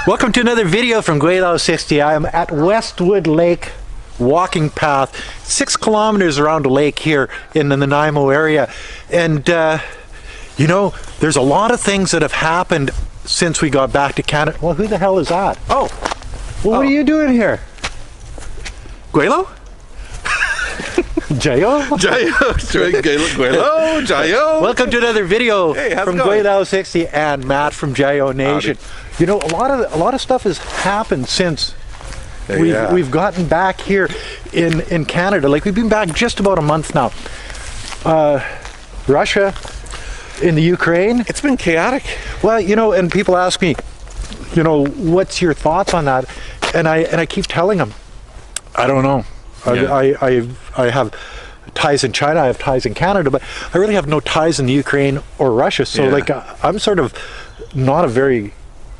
Welcome to another video from Gweilo 60. I'm at Westwood Lake walking path, 6 kilometers around the lake here in the Nanaimo area. And you know, there's a lot of things that have happened since we got back to Canada. Well, who the hell is that? Oh, well, what are you doing here? Gweilo? Jayoe? Gweilo, Jayoe. Welcome to another video from Gweilo 60 and Matt from Jayoe Nation. You know, a lot of stuff has happened since we've gotten back here in Canada. Like, we've been back just about a month now. Russia, in the Ukraine. It's been chaotic. Well, you know, and people ask me, you know, what's your thoughts on that? And I keep telling them, I don't know. I have ties in China, I have ties in Canada, but I really have no ties in the Ukraine or Russia. So like, I'm sort of not a very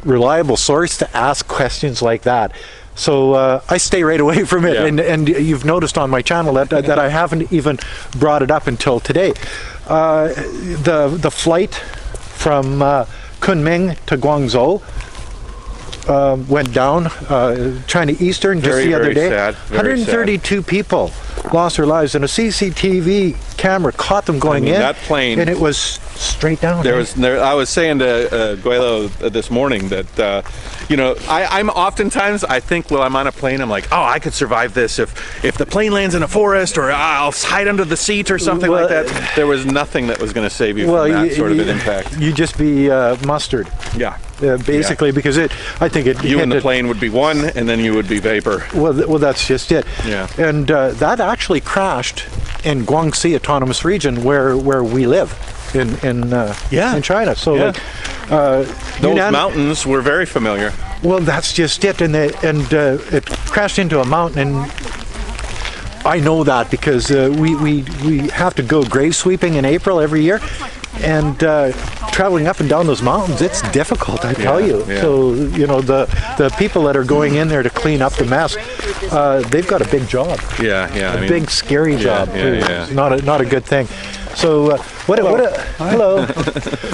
reliable source to ask questions like that. So I stay right away from it. And you've noticed on my channel that I haven't even brought it up until today. The flight from Kunming to Guangzhou went down, China Eastern, just the other day. Sad, 132 people lost their lives, and a CCTV camera caught them going in. That plane, and it was straight down. I was saying to Gweilo this morning that you know, I'm oftentimes, I think, well, I'm on a plane, I'm like, oh, I could survive this if the plane lands in a forest, or I'll hide under the seat or something like that. There was nothing that was going to save you from that sort of an impact. You'd just be mustard. Yeah. Basically, because I think you and the plane would be one, and then you would be vapor. Well, that's just it. Yeah. And that actually crashed in Guangxi Autonomous Region, where we live in China. So like, those mountains were very familiar. Well, that's just it. And it crashed into a mountain, and I know that because we have to go grave sweeping in April every year. And traveling up and down those mountains, it's difficult, I tell you. So, you know, the people that are going in there to clean up the mess, they've got a big job. A big, scary job. It's not a good thing. So, hello.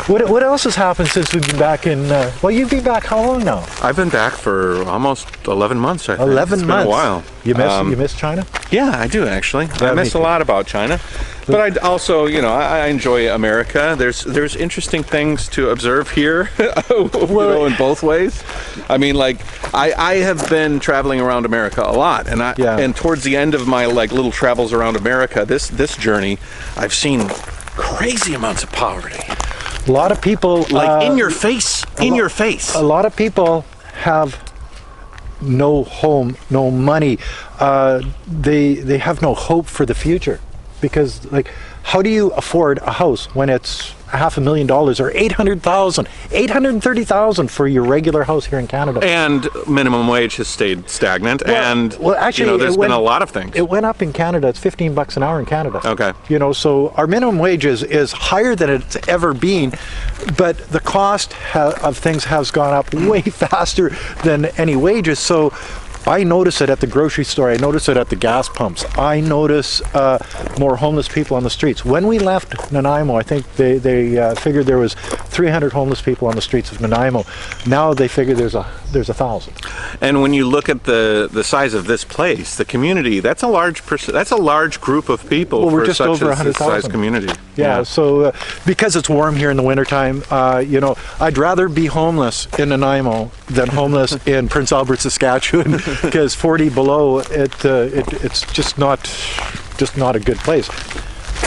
What else has happened since we've been back in? Well, you've been back how long now? I've been back for almost 11 months. I think. 11 months. Been a while. You miss China? Yeah, I do actually. I miss a lot about China, but I also, you know, I enjoy America. There's interesting things to observe here, you know, in both ways. I mean, like, I have been traveling around America a lot, and and towards the end of my little travels around America, this journey, I've seen crazy amounts of poverty. A lot of people, in your face. A lot of people have no home, no money. They have no hope for the future, because, like, how do you afford a house when it's $500,000 or $830,000 for your regular house here in Canada? And minimum wage has stayed stagnant. Well, actually, you know, there's been a lot of things. It went up in Canada. It's $15 an hour in Canada. Okay. You know, so our minimum wage is higher than it's ever been, but the cost of things has gone up way faster than any wages. So I notice it at the grocery store. I notice it at the gas pumps. I notice more homeless people on the streets. When we left Nanaimo, I think they figured there was 300 homeless people on the streets of Nanaimo. Now they figure there's 1,000. And when you look at the size of this place, the community, that's a large group of people. Well, we're for just such over 100,000 size community. Yeah. So because it's warm here in the wintertime, you know, I'd rather be homeless in Nanaimo than homeless in Prince Albert, Saskatchewan. Because 40 below, it's just not a good place.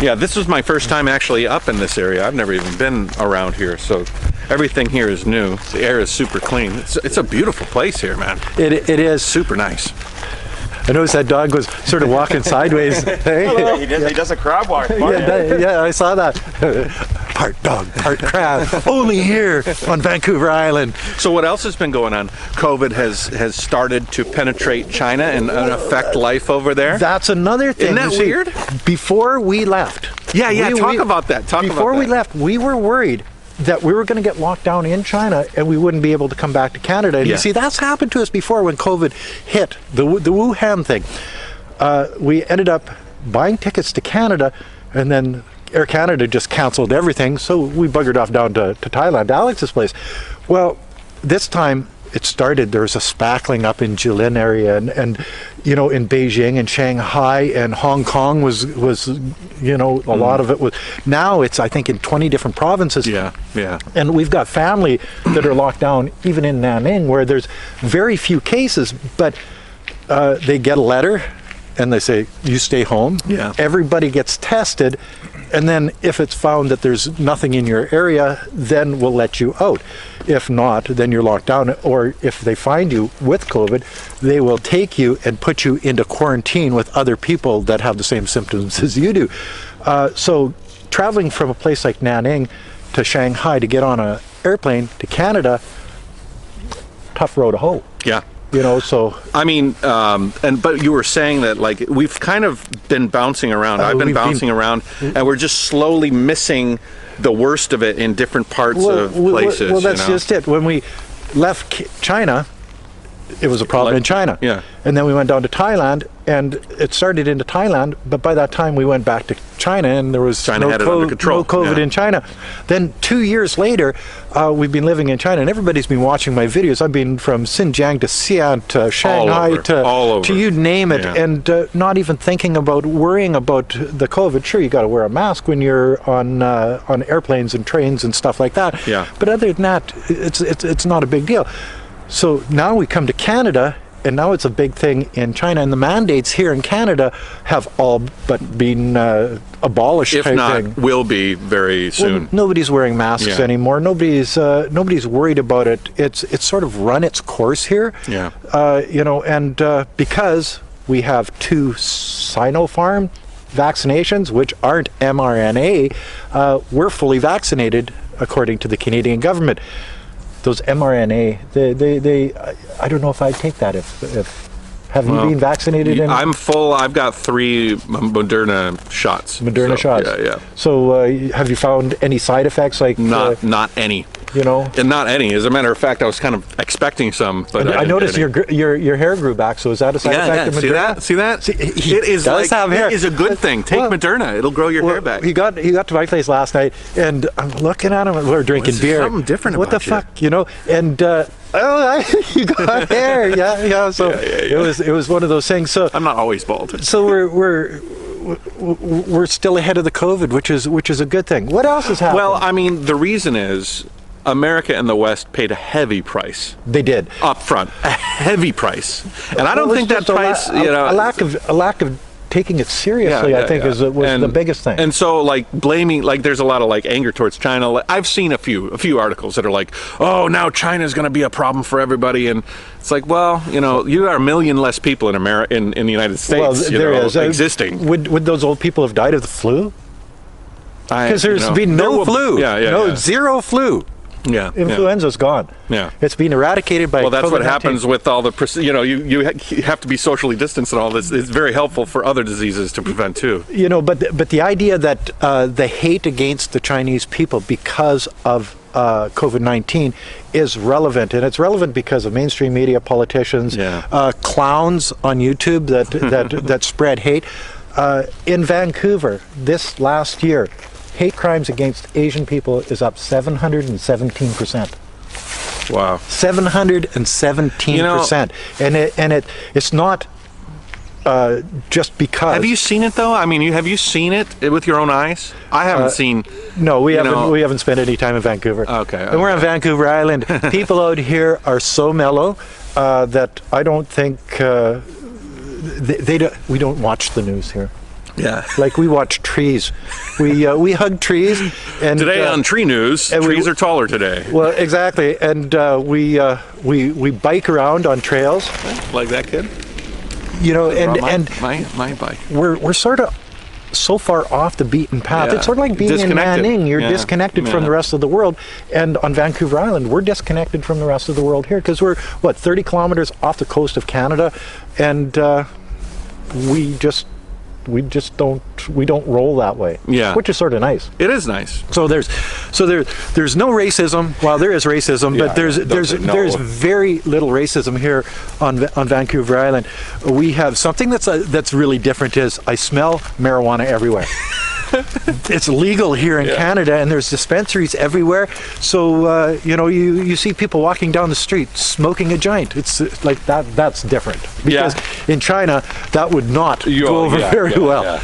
Yeah, this was my first time actually up in this area. I've never even been around here, so everything here is new. The air is super clean. It's a beautiful place here, man. It is super nice. I noticed that dog was sort of walking sideways. Hey? He does a crab walk. Yeah, I saw that. Part dog, part crab. Only here on Vancouver Island. So what else has been going on? COVID has started to penetrate China and affect life over there. That's another thing. Isn't that weird? Before we left. Talk about that. Before we left, we were worried that we were going to get locked down in China and we wouldn't be able to come back to Canada. And you see, that's happened to us before when COVID hit, the Wuhan thing. We ended up buying tickets to Canada, and then Air Canada just canceled everything, so we buggered off down to Thailand, to Alex's place. Well, this time it started, there was a spackling up in Jilin area, and you know, in Beijing and Shanghai and Hong Kong was you know, a lot of it was. Now it's, I think, in 20 different provinces. Yeah, yeah. And we've got family that are locked down, even in Nanning, where there's very few cases, but they get a letter and they say, you stay home. Yeah. Everybody gets tested, and then if it's found that there's nothing in your area, then we'll let you out. If not, then you're locked down. Or if they find you with COVID, they will take you and put you into quarantine with other people that have the same symptoms as you do. So traveling from a place like Nanning to Shanghai to get on an airplane to Canada, tough road to hoe. Yeah. You know, so I mean, but you were saying that, like, we've kind of been bouncing around. I've been bouncing around, and we're just slowly missing the worst of it in different parts of places. Well, that's just it. When we left China, it was a problem in China. Yeah. And then we went down to Thailand, and it started into Thailand, but by that time we went back to China, and there was China had it under control. no COVID in China. Then 2 years later, we've been living in China, and everybody's been watching my videos. I've been from Xinjiang to Xi'an to Shanghai to you name it, and not even thinking about worrying about the COVID. Sure, you got to wear a mask when you're on airplanes and trains and stuff like that. Yeah. But other than that, it's not a big deal. So now we come to Canada, and now it's a big thing in China, and the mandates here in Canada have all but been abolished. If not, will be very soon. Well, nobody's wearing masks anymore. Nobody's worried about it. It's sort of run its course here. Yeah. You know, and because we have 2 Sinopharm vaccinations, which aren't mRNA, we're fully vaccinated according to the Canadian government. Those mRNA, they I don't know if I'd take that if have you been vaccinated? I'm full. I've got 3 Moderna shots. Moderna shots. Yeah. So have you found any side effects like not any? You know, and not any. As a matter of fact, I was kind of expecting some, but I noticed your hair grew back. So is that a side effect of Moderna? See that? It is does have hair. It is a good thing. Take Moderna; it'll grow your hair back. He got to my place last night, and I'm looking at him, and we're drinking beer. Something different about what the fuck, you know? And you got hair, yeah. So it was one of those things. So I'm not always bald. So we're still ahead of the COVID, which is a good thing. What else has happened? Well, I mean, the reason is America and the West paid a heavy price. They did up front, a heavy price, and I don't think that price, a lack of taking it seriously, I think, was the biggest thing. And so, like, blaming, like, there's a lot of, like, anger towards China. Like, I've seen a few articles that are like, oh, now China's going to be a problem for everybody, and it's like, well, you know, you are 1 million less people in America, in the United States, existing. Would those old people have died of the flu? Because there's been no flu. Zero flu. Yeah, influenza's gone. Yeah, it's been eradicated by. Well, that's COVID-19. What happens with all the. You know, you have to be socially distanced and all this. It's very helpful for other diseases to prevent too. You know, but the idea that the hate against the Chinese people because of COVID-19 is relevant, and it's relevant because of mainstream media, politicians, clowns on YouTube that spread hate. In Vancouver this last year, hate crimes against Asian people is up 717%. Wow. 717%. And it's not just because. Have you seen it though? I mean, have you seen it with your own eyes? I haven't seen. No, we haven't spent any time in Vancouver. Okay. And we're on Vancouver Island. People out here are so mellow that I don't think we don't watch the news here. Yeah, like we watch trees. We hug trees. And today on Tree News, trees are taller today. Well, exactly, and we bike around on trails. Like that kid. You know, my bike. We're sort of so far off the beaten path. It's sort of like being in Nanning. You're disconnected from the rest of the world. And on Vancouver Island, we're disconnected from the rest of the world here because we're 30 kilometers off the coast of Canada, and we don't roll that way. Yeah, which is sort of nice. It is nice. So there's no racism. Well, there is racism, but there's very little racism here on Vancouver Island. We have something that's really different. Is I smell marijuana everywhere. it's legal here in Canada, and there's dispensaries everywhere. So you know, you see people walking down the street smoking a joint. It's like that. That's different because in China that would not go over very well.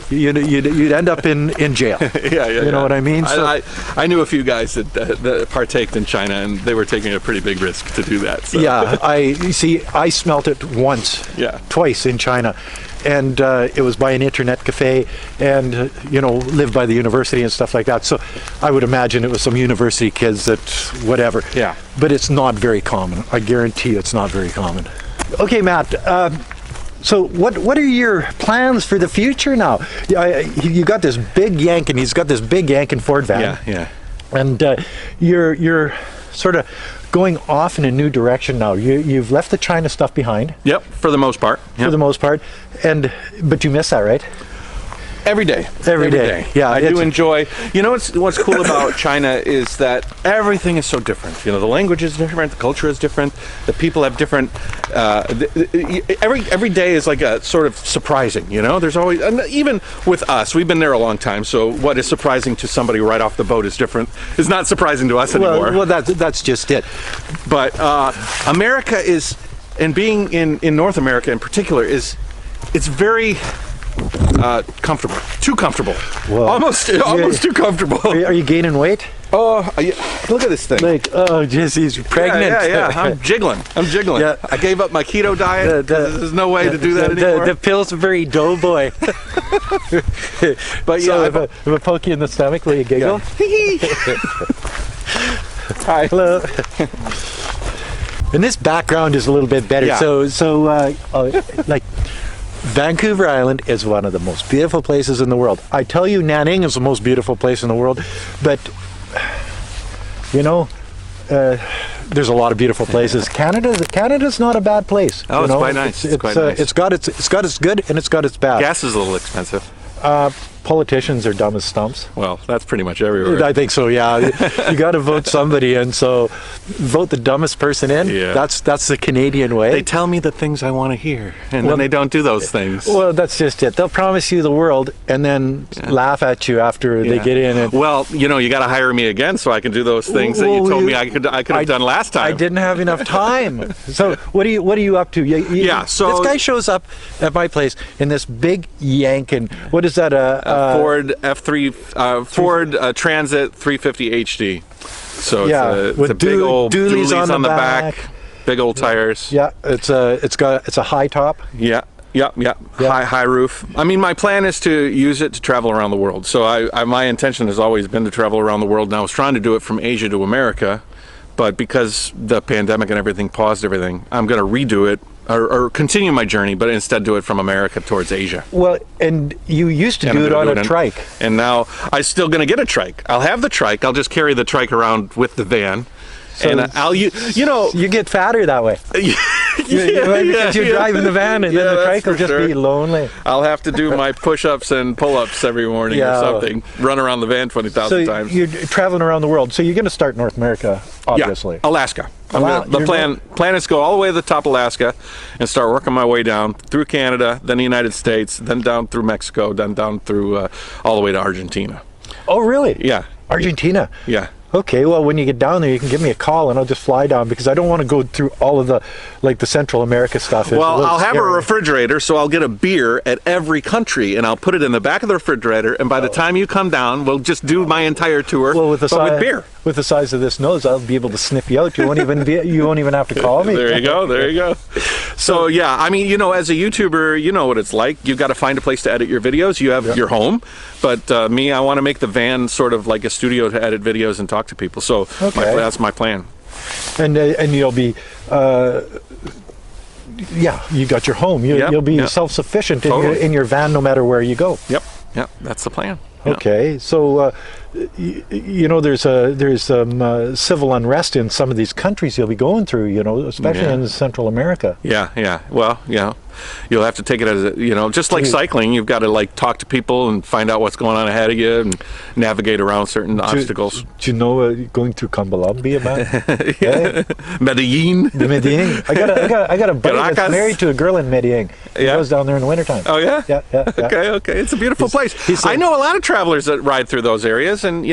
You'd end up in jail. You know what I mean? So, I knew a few guys that partaked in China, and they were taking a pretty big risk to do that. So. Yeah, I smelt it once, twice in China, and it was by an internet cafe, and you know, lived by the university and stuff like that. So I would imagine it was some university kids that whatever. Yeah. But it's not very common. I guarantee it's not very common. Okay, Matt. So what are your plans for the future now? You got this big Yankin. He's got this big Yankin Ford van. Yeah. And you're sort of going off in a new direction now. You've left the China stuff behind. Yep, for the most part. For the most part, but you miss that, right? Every day. Every day. Yeah, I do enjoy. You know what's cool about China is that everything is so different. You know, the language is different, the culture is different, the people have different. Every day is like a sort of surprising. You know, there's always, and even with us, we've been there a long time. So what is surprising to somebody right off the boat is not surprising to us anymore. Well, that's just it. But America is, and being in North America in particular, it's very comfortable. Too comfortable. Well, almost too comfortable. Are you gaining weight? Oh, look at this thing. Like, oh, jeez, he's pregnant. Yeah. I'm jiggling. Yeah. I gave up my keto diet. There's no way to do that anymore. The pillsbury doughboy. But yeah, if I poke you in the stomach, will you giggle? Hi. Hello. And this background is a little bit better. Yeah. So like, Vancouver Island is one of the most beautiful places in the world. I tell you, Nanning is the most beautiful place in the world, but you know, there's a lot of beautiful places. Canada's not a bad place. Oh, it's quite nice. It's quite nice. It's got its good and it's got its bad. Gas is a little expensive. Politicians are dumb as stumps. Well, that's pretty much everywhere. I think so. Yeah, you got to vote somebody, and so vote the dumbest person in. Yeah. That's the Canadian way. They tell me the things I want to hear, and then they don't do those things. Well, that's just it. They'll promise you the world, and then laugh at you after they get in. And, well, you know, you got to hire me again so I can do those things that you told me I could have done last time. I didn't have enough time. So what are you up to? So this guy shows up at my place in this big Yankin. What is that? Ford F3 Ford Transit 350 HD. So it's a big old dualies on the back, big old tires. Yeah, it's a high top. Yeah. High roof. I mean, my plan is to use it to travel around the world. So my intention has always been to travel around the world. And I was trying to do it from Asia to America, but because the pandemic and everything paused everything, I'm going to redo it. Or continue my journey, but instead do it from America towards Asia. Well, and you used to do it on a trike. And now I'm still going to get a trike. I'll have the trike. I'll just carry the trike around with the van. So and you get fatter that way. Because you're driving the van, and then the trike will just be lonely. I'll have to do my push-ups and pull-ups every morning or something. Run around the van 20,000 times. You're traveling around the world. So you're going to start North America, obviously. Yeah, Alaska. The plan is to go all the way to the top of Alaska and start working my way down through Canada, then the United States, then down through Mexico, then down through all the way to Argentina. Oh, really? Yeah. Argentina? Yeah. Okay, well, when you get down there, you can give me a call, and I'll just fly down, because I don't want to go through all of the Central America stuff. Well, I'll have a refrigerator, so I'll get a beer at every country, and I'll put it in the back of the refrigerator, and by the time you come down, we'll just do my entire tour with beer. With the size of this nose, I'll be able to sniff you out. You won't even have to call me. There you go. So yeah, I mean, you know, as a YouTuber, you know what it's like. You've got to find a place to edit your videos. You have your home, but me, I want to make the van sort of like a studio to edit videos and talk to people. So that's my plan. And you'll be, you got your home. You'll be self-sufficient in your van no matter where you go. Yep, that's the plan. Okay, so you know, there's civil unrest in some of these countries you'll be going through, you know, especially in Central America. Yeah. Well, you'll have to take it as just like cycling. You've got to like talk to people and find out what's going on ahead of you and navigate around certain obstacles. Do you know going through Colombia, man? Medellin. Medellin. I got a buddy Caracas. that's married to a girl in Medellin. He goes down there in the wintertime. Oh yeah. Yeah. Okay. It's a beautiful place. I know a lot of travelers that ride through those areas, and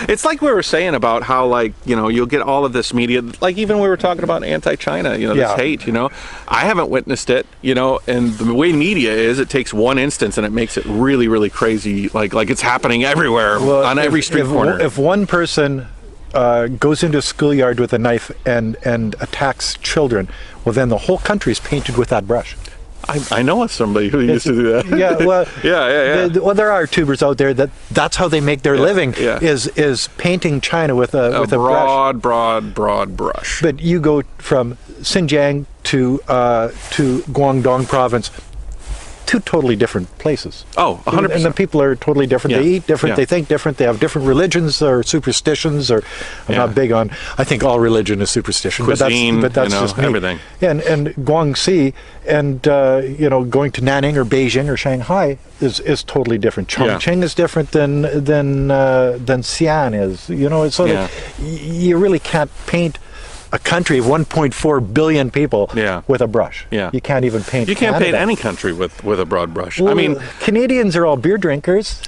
it's like we were saying about how you'll get all of this media. Like even we were talking about anti-China, this hate. I haven't witnessed it. And the way media is, it takes one instance and it makes it really, really crazy. Like it's happening everywhere on every street corner. If one person goes into a schoolyard with a knife and attacks children, well, then the whole country is painted with that brush. I know of somebody who used to do that. Yeah, well, yeah. Well, there are tubers out there that's how they make their living is painting China with a broad brush. But you go from Xinjiang to Guangdong province, two totally different places. Oh, 100%. And the people are totally different. They eat different. They think different. They have different religions or superstitions. Or I'm not big on. I think all religion is superstition. Cuisine, but that's just me. Everything. Yeah, and Guangxi and going to Nanning or Beijing or Shanghai is totally different. Chongqing is different than Xi'an is. It's sort of you really can't paint a country of 1.4 billion people with a brush. Yeah. You can't even paint. You can't Canada. paint any country with a broad brush. Well, I mean, Canadians are all beer drinkers.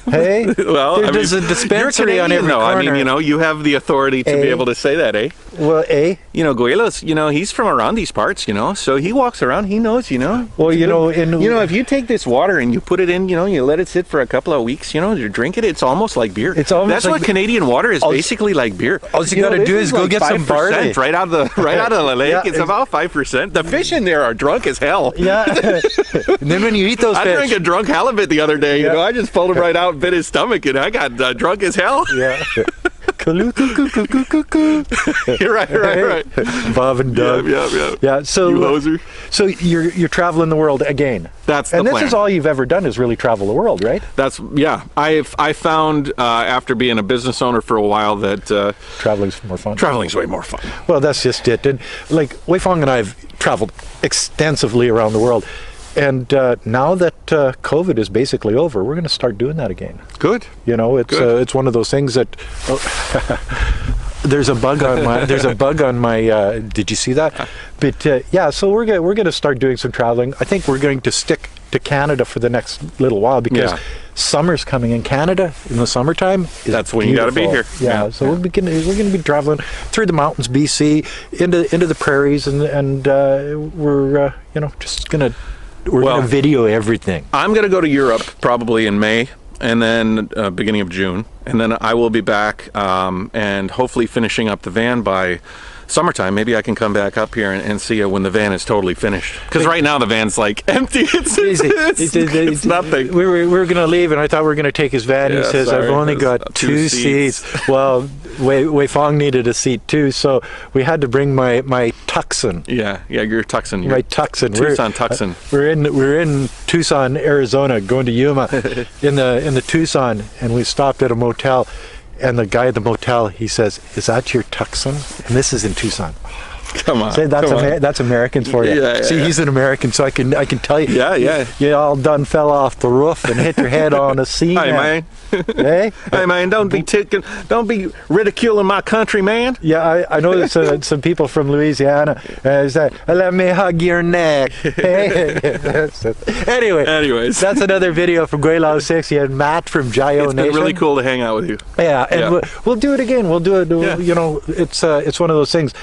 Hey, well, there's a dispensary on every corner. I mean, you have the authority to be able to say that, eh? Well, Gweilo, he's from around these parts, so he walks around, he knows, Well, if you take this water and you put it in, you let it sit for a couple of weeks, you drink it, it's almost like beer. That's what Canadian water is basically like beer. All you got to do is go get some barley right out of the lake. It's about 5%. The fish in there are drunk as hell. Yeah. And then when you eat those I drank a drunk halibut the other day. I just pulled him right out and bit his stomach, and I got drunk as hell. Yeah. You're right. Bob and Doug. Yeah. So you hoser. So you're traveling the world again. That's the plan. And this is all you've ever done is really travel the world, right? I found after being a business owner for a while that traveling's more fun. Traveling's way more fun. Well, that's just it. And like Wei Fong and I have traveled extensively around the world. And now that COVID is basically over, we're going to start doing that again. Good. It's one of those things that there's a bug on my. Did you see that? But so we're going to start doing some traveling. I think we're going to stick to Canada for the next little while because summer's coming in Canada in the summertime. That's when you got to be here. Yeah. So we're going to be traveling through the mountains, BC, into the prairies, and we're just going to. We're going to video everything. I'm going to go to Europe probably in May and then beginning of June. And then I will be back and hopefully finishing up the van by summertime. Maybe I can come back up here and see you when the van is totally finished. Because right now the van's like empty. It's nothing. We were going to leave and I thought we were going to take his van. He says, I've only got two seats. Well, Wei Fong needed a seat too, so we had to bring my Tucson. Yeah, your Tucson. My Tucson. Tucson Tucson. We're in Tucson, Arizona, going to Yuma in the Tucson, and we stopped at a motel. And the guy at the motel, he says, "Is that your Tucson?" And this is in Tucson. Come on. Say that's Americans for you. See, he's an American, so I can tell you. Yeah. You all done fell off the roof and hit your head on a cement. Hey man. Hey? Hey man, don't be ridiculing my country, man. Yeah, I know there's some people from Louisiana say, "Let me hug your neck." Anyways, that's another video from Gweilo 60 and Matt from Jayoe Nation. It's been really cool to hang out with you. Yeah, and we'll do it again. We'll do it. It's one of those things.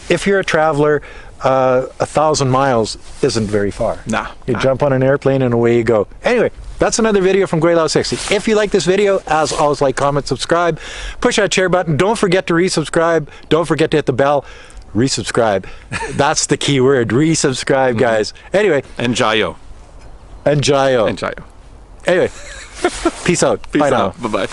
If you're a traveler, 1,000 miles isn't very far. Nah. You jump on an airplane and away you go. Anyway, that's another video from Gweilo 60. If you like this video, as always, like, comment, subscribe. Push that share button. Don't forget to resubscribe. Don't forget to hit the bell. Resubscribe. That's the key word. Resubscribe, guys. Anyway. And Jayoe. And Jayoe. And Jayoe. Anyway. Peace out. Peace Bye out. now. Bye-bye.